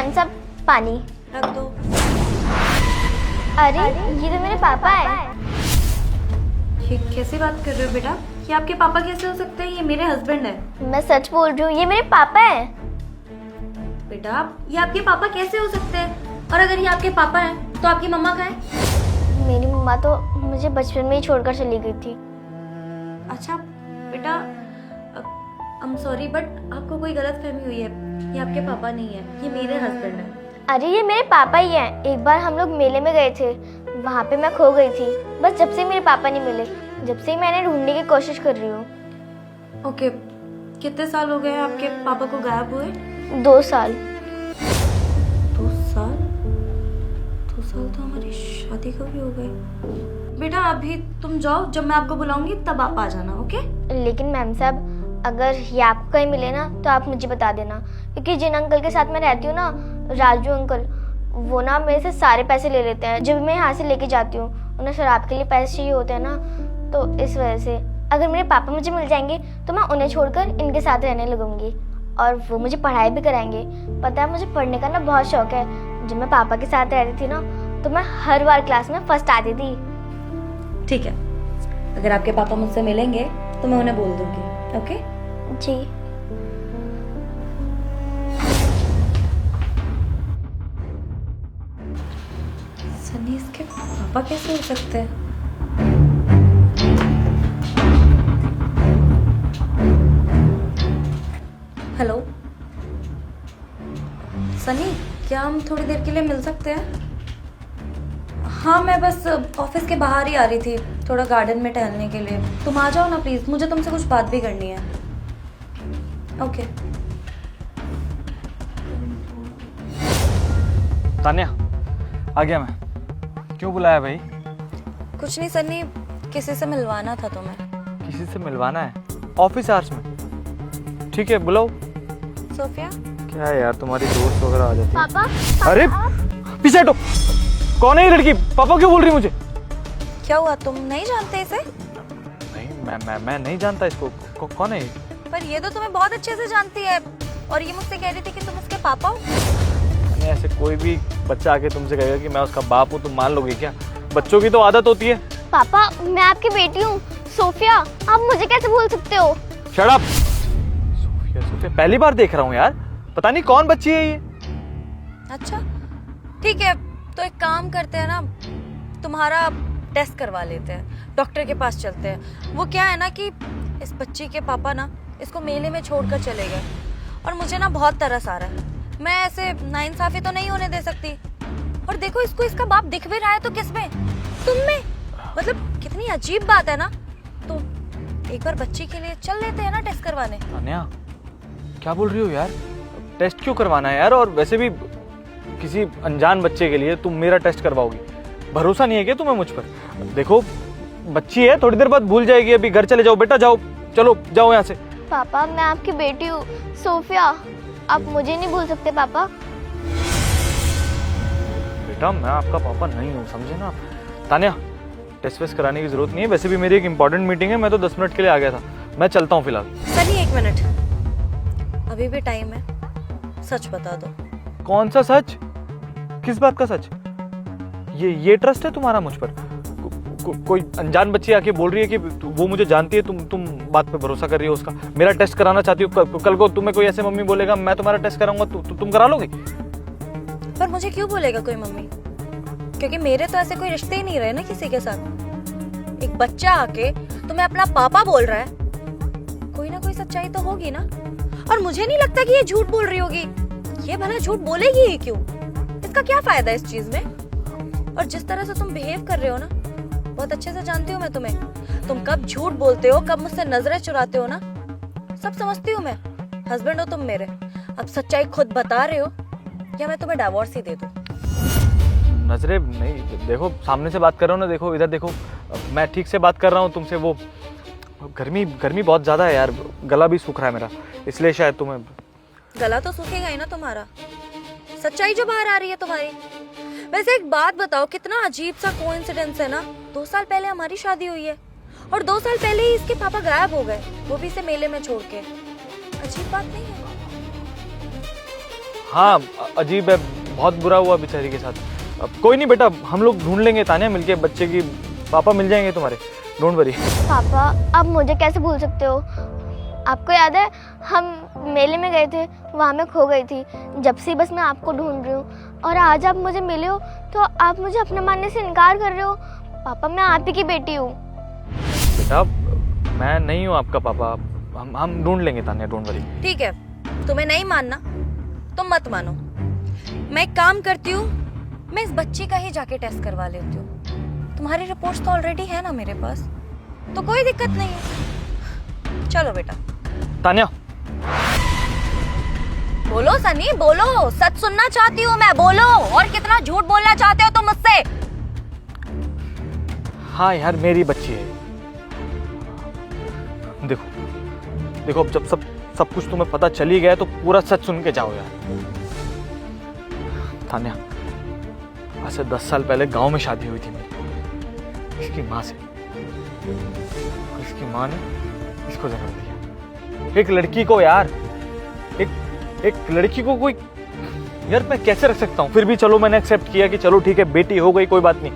Ma'am साहब पानी रख दो। अरे ये तो मेरे पापा है। ये कैसी बात कर रहे हो बेटा? ये आपके पापा कैसे हो सकते हैं? ये मेरे हस्बैंड है। मैं सच बोल रही हूँ, ये मेरे पापा है। बेटा ये आपके पापा कैसे हो सकते हैं? और अगर ये आपके पापा हैं तो आपकी मम्मा कहाँ है? मेरी मम्मा तो मुझे बचपन में ही छोड़कर चली गई थी। अच्छा बेटा, आई एम सॉरी बट आपको कोई गलत फहमी हुई है। ये आपके पापा नहीं है, ये मेरे हस्बैंड है। अरे ये मेरे पापा ही हैं। एक बार हम लोग मेले में गए थे, वहाँ पे मैं खो गई थी। बस जब से मेरे पापा नहीं मिले, जब से मैंने ढूंढने की कोशिश कर रही हूँ। ओके, कितने साल हो गए आपके पापा को गायब हुए? 2 साल। 2 साल? 2 साल तो हमारी शादी को भी हो गए। बेटा अभी तुम जाओ, जब मैं आपको बुलाऊंगी तब आप आ जाना, ओके? लेकिन मैम साहब, अगर ये आपको कहीं मिले ना तो आप मुझे बता देना, क्योंकि जिन अंकल के साथ मैं रहती हूँ ना, राजू अंकल, वो ना मेरे से सारे पैसे ले लेते हैं। जब मैं यहाँ से लेके जाती हूँ, उन्हें शराब के लिए पैसे चाहिए होते हैं ना, तो इस वजह से अगर मेरे पापा मुझे मिल जाएंगे तो मैं उन्हें छोड़कर इनके साथ रहने लगूंगी, और वो मुझे पढ़ाई भी कराएंगे। पता है, मुझे पढ़ने का ना बहुत शौक है। जब मैं पापा के साथ रहती थी ना, तो मैं हर बार क्लास में फर्स्ट आती थी। ठीक है, अगर आपके पापा मुझसे मिलेंगे तो मैं उन्हें बोल दूंगी, ओके? जी। सनी इसके पापा कैसे हो सकते हैं? हेलो सनी, क्या हम थोड़ी देर के लिए मिल सकते हैं? हाँ, मैं बस ऑफिस के बाहर ही आ रही थी, थोड़ा गार्डन में टहलने के लिए। तुम आ जाओ ना प्लीज, मुझे तुमसे कुछ बात भी करनी है। ओके। तान्या, आ गया मैं। क्यों बुलाया भाई? कुछ नहीं सन्नी, किसी से मिलवाना था तुम्हें। किसी से मिलवाना है? ऑफिस आवर्स में? ठीक है, बुलाओ। सोफिया? क्या है यार, तुम्हारी दोस्त वगैरह आ जाती है। पापा, अरे पीछे हटो। कौन है ये लड़की? पापा क्यों बोल रही मुझे? क्या हुआ, तुम नहीं जानते इसे? नहीं, मैं नहीं जानता इसको। कौन है ये? पर ये तो तुम्हें बहुत अच्छे से जानती है, और ये मुझसे कह रही थी कि तुम इसके पापा हो। ऐसे कोई भी बच्चा आके तुमसे कहेगा कि मैं उसका बाप हूँ, तुम मान लोगे क्या? बच्चों की तो आदत होती है। पापा, मैं आपकी बेटी हूँ सोफिया, आप मुझे कैसे भूल सकते हो? Shut up. सोफिया, पहली बार देख रहा हूँ यार, पता नहीं कौन बच्ची है ये। अच्छा ठीक है, तो एक काम करते हैं ना, तुम्हारा टेस्ट करवा लेते हैं, डॉक्टर के पास चलते हैं। वो क्या है ना कि इस बच्ची के पापा ना इसको मेले में छोड़कर चले गए, और मुझे ना बहुत तरस आ रहा है। मैं ऐसे नाइंसाफी तो नहीं होने दे सकती। और देखो, इसको इसका बाप दिख भी रहा है तो किसमें? तुम में। मतलब कितनी अजीब बात है ना। तो एक बार बच्ची के लिए चल लेते हैं ना टेस्ट करवाने। तान्या, क्या बोल रही हो यार? टेस्ट क्यों करवाना है यार? और वैसे भी किसी अनजान बच्चे के लिए तुम मेरा टेस्ट करवाओगी? भरोसा नहीं है क्या तुम्हें मुझ पर? देखो, बच्ची है, थोड़ी देर बाद भूल जाएगी। अभी घर चले जाओ बेटा, जाओ, चलो जाओ यहाँ से। पापा, मैं आपकी बेटी हूँ सोफिया, आप मुझे नहीं भूल सकते पापा। बेटा, मैं आपका पापा नहीं हूँ, समझे ना? तान्या, टेस्ट वेस्ट कराने की जरूरत नहीं है। वैसे भी मेरी एक इंपॉर्टेंट मीटिंग है, मैं तो 10 मिनट के लिए आ गया था। मैं चलता हूँ फिलहाल। सनी 1 मिनट, अभी भी टाइम है, सच बता दो। कौन सा सच? किस बात का सच? ये ट्रस्ट है तुम्हारा मुझ पर? कोई अनजान बच्ची आके बोल रही है कि वो मुझे जानती है, तुम बात पे भरोसा कर रही हो उसका? मेरा टेस्ट कराना चाहती हो? कल को तुम्हें कोई ऐसे मम्मी बोलेगा मैं तुम्हारा टेस्ट कराऊंगा, तुम करा लोगे? पर मुझे क्यों बोलेगा कोई मम्मी? क्योंकि मेरे तो ऐसे कोई रिश्ते ही नहीं रहे ना किसी के साथ। एक बच्चा आके तुम्हें अपना पापा बोल रहा है, कोई ना कोई सच्चाई तो होगी ना। और मुझे नहीं लगता कि ये झूठ बोल रही होगी। ये भला झूठ बोलेगी ही क्यों? इसका क्या फायदा इस चीज में? और जिस तरह से तुम बिहेव कर रहे हो ना, बहुत अच्छे से जानती हूँ मैं तुम्हें। तुम कब झूठ बोलते हो, कब मुझसे नजरें चुराते हो ना, सब समझती हूँ मैं। हस्बैंड हो तुम मेरे, अब सच्चाई खुद बता रहे हो या मैं तुम्हें डिवोर्स ही दे दूं? नजरे नहीं, देखो सामने से बात कर रहा हूँ ना, देखो इधर देखो, मैं ठीक से बात कर रहा हूँ तुमसे। वो गर्मी बहुत ज्यादा है यार, गला भी सूख रहा है मेरा, इसलिए शायद तुम्हें। गला तो सूखेगा ही ना तुम्हारा, सच्चाई जो बाहर आ रही है तुम्हारी। वैसे एक बात बताओ, कितना अजीब सा कोइंसिडेंस है ना। 2 साल पहले हमारी शादी हुई है, और 2 साल पहले ही इसके पापा गायब हो गए, वो भी इसे मेले में छोड़ के। अजीब बात नहीं है? हाँ अजीब है, बहुत बुरा हुआ बेचारी के साथ। अब कोई नहीं बेटा, हम लोग ढूंढ लेंगे तान्या मिलके, बच्चे की पापा मिल जाएंगे तुम्हारे, डोंट वरी। पापा आप मुझे कैसे भूल सकते हो? आपको याद है हम मेले में गए थे, वहाँ मैं खो गई थी। जब से बस मैं आपको ढूंढ रही हूँ और आज आप मुझे मिले हो तो आप मुझे अपना मानने से इनकार कर रहे हो। पापा मैं आप ही की बेटी हूँ। बेटा मैं नहीं हूँ आपका पापा, हम ढूंढ लेंगे तान्या, डोंट वरी। ठीक है, तुम्हें नहीं मानना तो मत मानो। मैं एक काम करती हूँ, मैं इस बच्ची का ही जाके टेस्ट करवा लेती हूँ। तुम्हारी रिपोर्ट्स तो ऑलरेडी है ना मेरे पास, तो कोई दिक्कत नहीं है। चलो बेटा। तान्या बोलो सनी बोलो, सच सुनना चाहती हूँ मैं, बोलो। और कितना झूठ बोलना चाहते हो तुम मुझसे? हाँ यार मेरी बच्ची है। देखो अब जब सब कुछ तुम्हें पता चल ही गया तो पूरा सच सुन के जाओ यार। तान्या आज से 10 साल पहले गांव में शादी हुई थी मेरी इसकी माँ से। इसकी माँ ने इसको जन्म दिया, एक लड़की को यार, एक लड़की को। कोई यार मैं कैसे रख सकता हूँ? फिर भी चलो मैंने एक्सेप्ट किया कि चलो ठीक है बेटी हो गई कोई बात नहीं,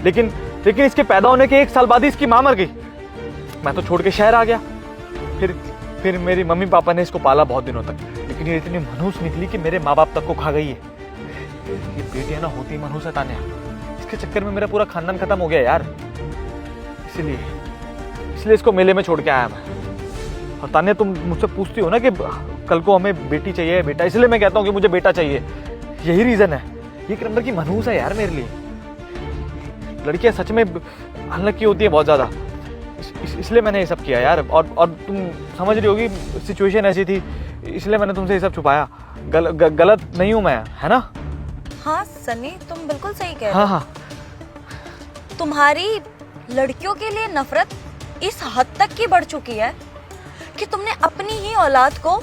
लेकिन इसके पैदा होने के 1 साल बाद ही इसकी माँ मर गई। मैं तो छोड़ के शहर आ गया। फिर मेरी मम्मी पापा ने इसको पाला बहुत दिनों तक, लेकिन ये इतनी मनहूस निकली कि मेरे माँ बाप तक को खा गई है। ये बेटियां ना होती मनहूस है तान्या, इसके चक्कर में मेरा पूरा खानदान खत्म हो गया यार। इसलिए इसको मेले में छोड़ के आया मैं। और तान्या तुम मुझसे पूछती हो ना कि कल को हमें बेटी चाहिए बेटा, इसलिए मैं कहता हूँ कि मुझे बेटा चाहिए, यही रीजन है। ये एक नंबर की मनहूस है यार मेरे लिए। लड़कियां सच में अनलकी होती है बहुत ज्यादा, इसलिए मैंने ये सब किया यार। और तुम समझ रही होगी सिचुएशन ऐसी थी, इसलिए मैंने तुमसे ये सब छुपाया। गलत नहीं हूं मैं, है ना? हाँ सनी तुम बिल्कुल सही कह रहे हो। हाँ। तुम्हारी लड़कियों के लिए नफरत इस हद तक की बढ़ चुकी है कि तुमने अपनी ही औलाद को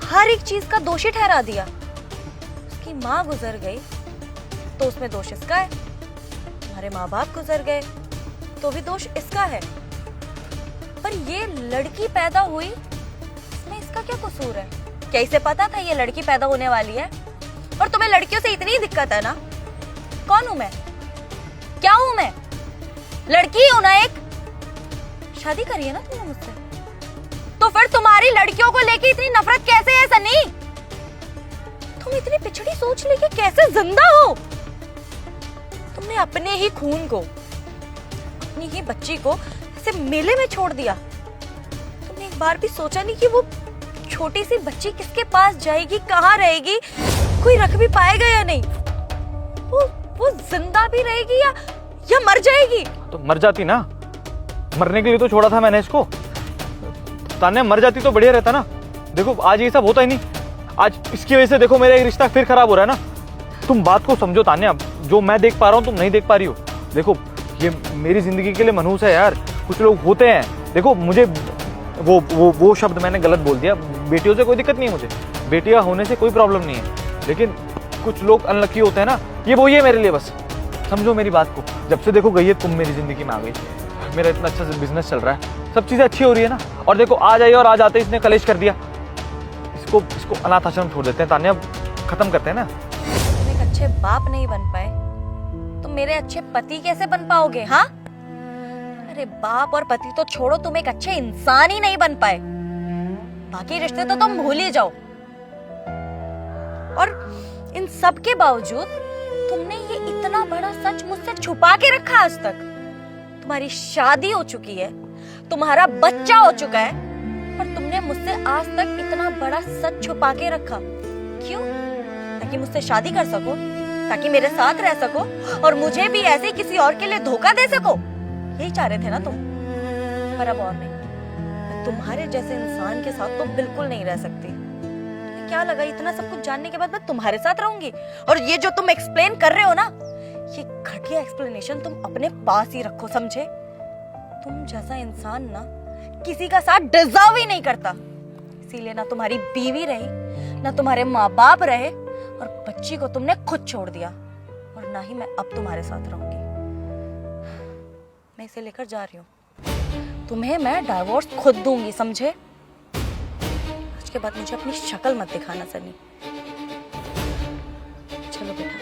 हर एक चीज का दोषी ठहरा दिया। उसकी माँ गुजर गई तो उसमें दोष इसका है, तुम्हारे माँ बाप गुजर गए तो भी दोष इसका है, पर ये लड़की पैदा हुई इसमें इसका क्या कसूर है? क्या इसे पता था ये लड़की पैदा होने वाली है? और तुम्हें लड़कियों से इतनी दिक्कत है ना? कौन हूं मैं? क्या हूं मैं? लड़की हूं ना एक। शादी करी है ना तुमने मुझसे, तो फिर तुम्हारी लड़कियों को लेके इतनी नफरत कैसे है सनी? तुम इतनी पिछड़ी सोच लेके कैसे जिंदा हो? तुमने अपने ही खून को, अपनी ही बच्ची को ऐसे मेले में छोड़ दिया। तुमने एक बार भी सोचा नहीं कि वो छोटी सी बच्ची किसके पास जाएगी, कहाँ रहेगी, कोई रख भी पाएगा या नहीं? वो जिंदा भी रहेगी या मर जाएगी? तो मर जाती ना, मरने के लिए तो छोड़ा था मैंने इसको। तान्या मर जाती तो बढ़िया रहता ना। देखो आज ये सब होता ही नहीं, आज इसकी वजह से देखो मेरा एक रिश्ता फिर खराब हो रहा है ना। तुम बात को समझो तान्या, जो मैं देख पा रहा हूँ तुम नहीं देख पा रही हो। देखो ये मेरी जिंदगी के लिए मनहूस है यार, कुछ लोग होते हैं। देखो मुझे वो शब्द मैंने गलत बोल दिया, बेटियों से कोई दिक्कत नहीं है मुझे, बेटियां होने से कोई प्रॉब्लम नहीं है, लेकिन कुछ लोग अनलकी होते हैं ना, ये वही है मेरे लिए। बस समझो मेरी बात को। जब से देखो गई है तुम मेरी जिंदगी में आ गई, मेरा इतना अच्छा से बिजनेस चल रहा है, सब चीजें अच्छी हो रही है ना, और देखो आज आई और आज आते इसने कलेश कर दिया। इसको अनाथ आश्रम छोड़ देते हैं तान्या, खत्म करते हैं ना। तुम एक अच्छे बाप नहीं बन पाए, तुम मेरे अच्छे पति कैसे बन पाओगे? हाँ, अरे बाप और पति तो छोड़ो, तुम एक अच्छे इंसान ही नहीं बन पाए। बाकी रिश्ते तो तुम भूल ही जाओ। और इन सब के बावजूद तुमने ये इतना बड़ा सच मुझसे छुपा के रखा आज तक। तुम्हारी शादी हो चुकी है, तुम्हारा बच्चा हो चुका है, पर तुमने मुझसे आज तक इतना बड़ा सच छुपा के रखा। क्यों? ताकि मुझसे शादी कर सको, ताकि मेरे साथ रह सको और मुझे भी ऐसे किसी और के लिए धोखा दे सको। यही चाह रहे थे ना तुम? पर अब और नहीं, मैं तुम्हारे जैसे इंसान के साथ तो बिल्कुल नहीं रह सकती। क्या लगा इतना सब कुछ जानने के बाद मैं तुम्हारे साथ रहूंगी? और ये जो तुम एक्सप्लेन कर रहे हो ना, ये घटिया एक्सप्लेनेशन तुम अपने पास ही रखो, समझे? तुम जैसा इंसान ना किसी का साथ डिजर्व ही नहीं करता। इसीलिए ना तुम्हारी बीवी रही, ना तुम्हारे माँ बाप रहे, और बच्ची को तुमने खुद छोड़ दिया, और ना ही मैं अब तुम्हारे साथ रहूंगी। मैं इसे लेकर जा रही हूँ, तुम्हें मैं डाइवोर्स खुद दूंगी, समझे? आज के बाद मुझे अपनी शक्ल मत दिखाना सनी। चलो बैठो